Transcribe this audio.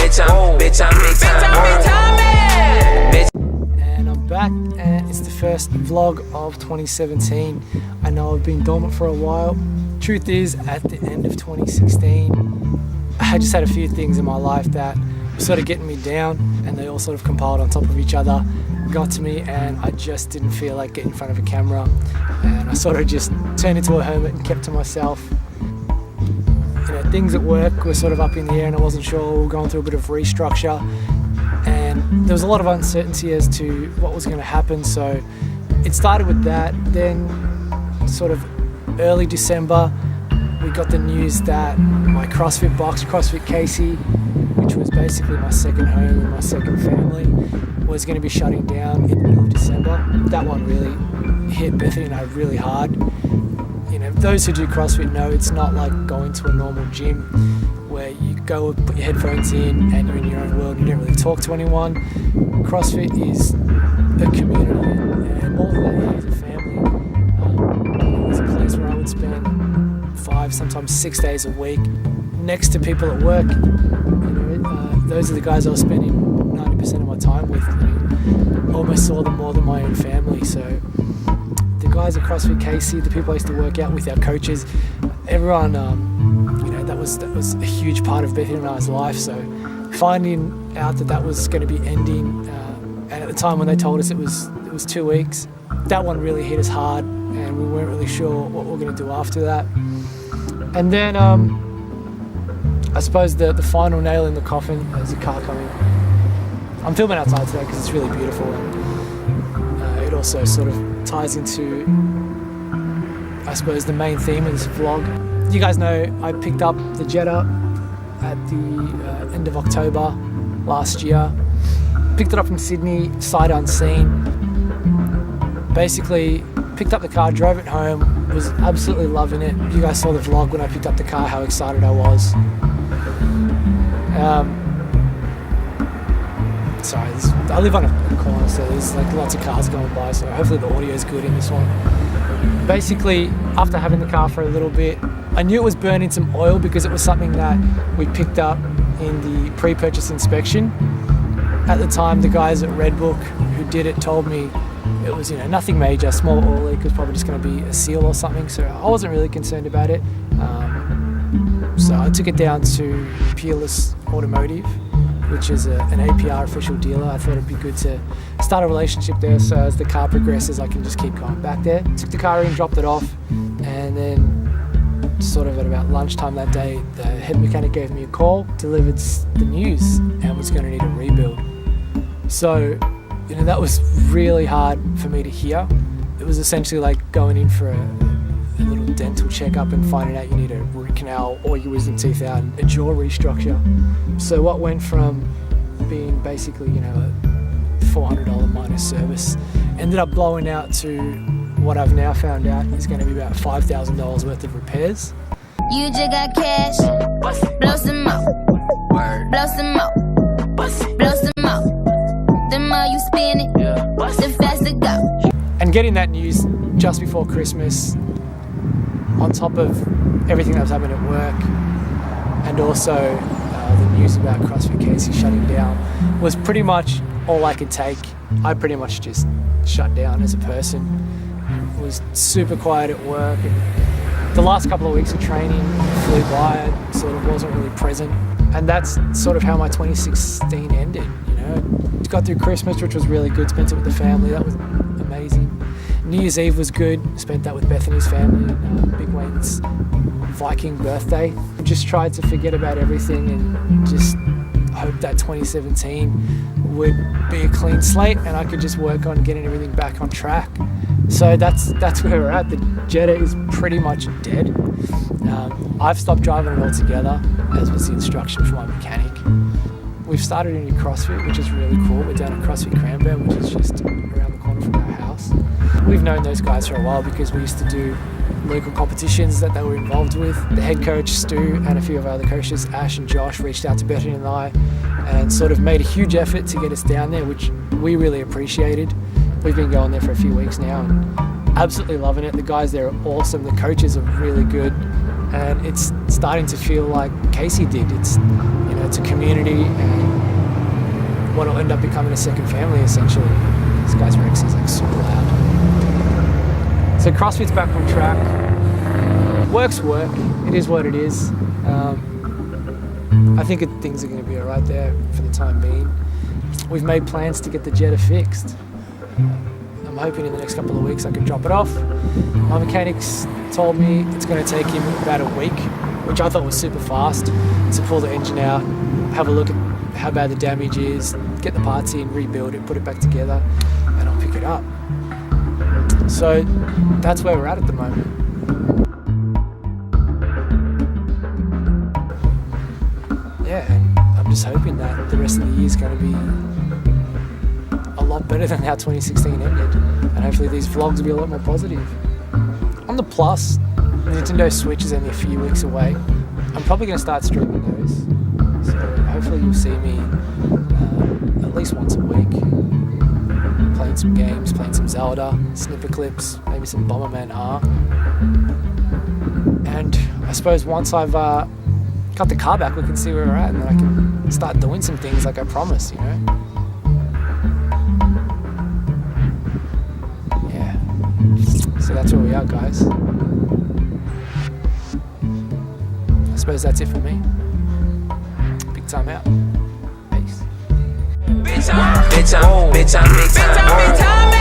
And I'm back, and it's the first vlog of 2017. I know I've been dormant for a while. Truth is, at the end of 2016, I just had a few things in my life that were sort of getting me down, and they all sort of compiled on top of each other, got to me, and I just didn't feel like getting in front of a camera, and I sort of just turned into a hermit and kept to myself. You know, things at work were sort of up in the air and I wasn't sure. We were going through a bit of restructure, and there was a lot of uncertainty as to what was going to happen, so it started with that. Then sort of early December we got the news that my CrossFit box, CrossFit Casey, which was basically my second home and my second family, was going to be shutting down in the middle of December. That one really hit Bethany and I really hard. You know, those who do CrossFit know it's not like going to a normal gym where you go and put your headphones in and you're in your own world and you don't really talk to anyone. CrossFit is a community, and more than that, it's a family. It's a place where I would spend 5, sometimes 6 days a week next to people at work. You know, those are the guys I was spending 90% of my time with. You know, almost saw them more than my own family. So the guys at CrossFit KC, the people I used to work out with, our coaches, everyone, you know, that was a huge part of Bethany and I's life. So finding out that was going to be ending, and at the time when they told us it was 2 weeks, that one really hit us hard, and we weren't really sure what we were going to do after that. And then I suppose the final nail in the coffin is a car coming. I'm filming outside today because it's really beautiful, and it also sort of ties into, I suppose, the main theme of this vlog. You guys know I picked up the Jetta at the end of October last year. Picked it up from Sydney, sight unseen. Basically picked up the car, drove it home, was absolutely loving it. You guys saw the vlog when I picked up the car, how excited I was. Sorry, I live on a corner, so there's like lots of cars going by, so hopefully the audio is good in this one. Basically, after having the car for a little bit, I knew it was burning some oil because it was something that we picked up in the pre-purchase inspection. At the time, the guys at Redbook who did it told me it was, you know, nothing major, small oil leak, was probably just going to be a seal or something, so I wasn't really concerned about it. So I took it down to Peerless Automotive, which is an APR official dealer. I thought it'd be good to start a relationship there, so as the car progresses I can just keep going back there. Took the car in, dropped it off, and then sort of at about lunchtime that day, the head mechanic gave me a call, delivered the news, and was going to need a rebuild. So, you know, that was really hard for me to hear. It was essentially like going in for a little dental checkup and finding out you need a root canal or your wisdom teeth out and a jaw restructure. So what went from being basically, you know, a $400 minus service ended up blowing out to what I've now found out is going to be about $5,000 worth of repairs. You just got cash, blow some out, blow some out, blow some out. The more you spend it, the faster go. And getting that news just before Christmas, on top of everything that was happening at work, and also the news about CrossFit Casey shutting down, was pretty much all I could take. I pretty much just shut down as a person. Was super quiet at work, and the last couple of weeks of training flew by. I sort of wasn't really present, and that's sort of how my 2016 ended. You know, got through Christmas, which was really good. Spent it with the family. That was amazing. New Year's Eve was good. Spent that with Bethany's family and Big Wayne's Viking birthday. Just tried to forget about everything and just hope that 2017 would be a clean slate and I could just work on getting everything back on track. So that's where we're at. The Jetta is pretty much dead. I've stopped driving it altogether, as was the instruction from my mechanic. We've started a new CrossFit, which is really cool. We're down at CrossFit Cranbourne, which is just around the corner from our house. We've known those guys for a while because we used to do local competitions that they were involved with. The head coach, Stu, and a few of our other coaches, Ash and Josh, reached out to Bethany and I and sort of made a huge effort to get us down there, which we really appreciated. We've been going there for a few weeks now and absolutely loving it. The guys there are awesome. The coaches are really good. and it's starting to feel like Casey did. It's, you know, it's a community and what will end up becoming a second family essentially. This guy's Rex is like super loud. So CrossFit's back on track. Work's work. It is what it is. I think things are going to be all right there for the time being. We've made plans to get the Jetta fixed. I'm hoping in the next couple of weeks I can drop it off. My mechanics told me it's going to take him about a week, which I thought was super fast, to pull the engine out, have a look at how bad the damage is, get the parts in, rebuild it, put it back together, and I'll pick it up. So that's where we're at the moment. Yeah, and I'm just hoping that the rest of the year is going to be a lot better than how 2016 ended, and hopefully these vlogs will be a lot more positive. On the plus, the Nintendo Switch is only a few weeks away. I'm probably going to start streaming those, so hopefully you'll see me at least once a week, playing some games, playing some Zelda, snipper clips, maybe some Bomberman R. And I suppose once I've got the car back, we can see where we're at, and then I can start doing some things like I promised, you know? Yeah. So that's where we are, guys. I suppose that's it for me. Big time out. Peace. Bitch, I'm big time.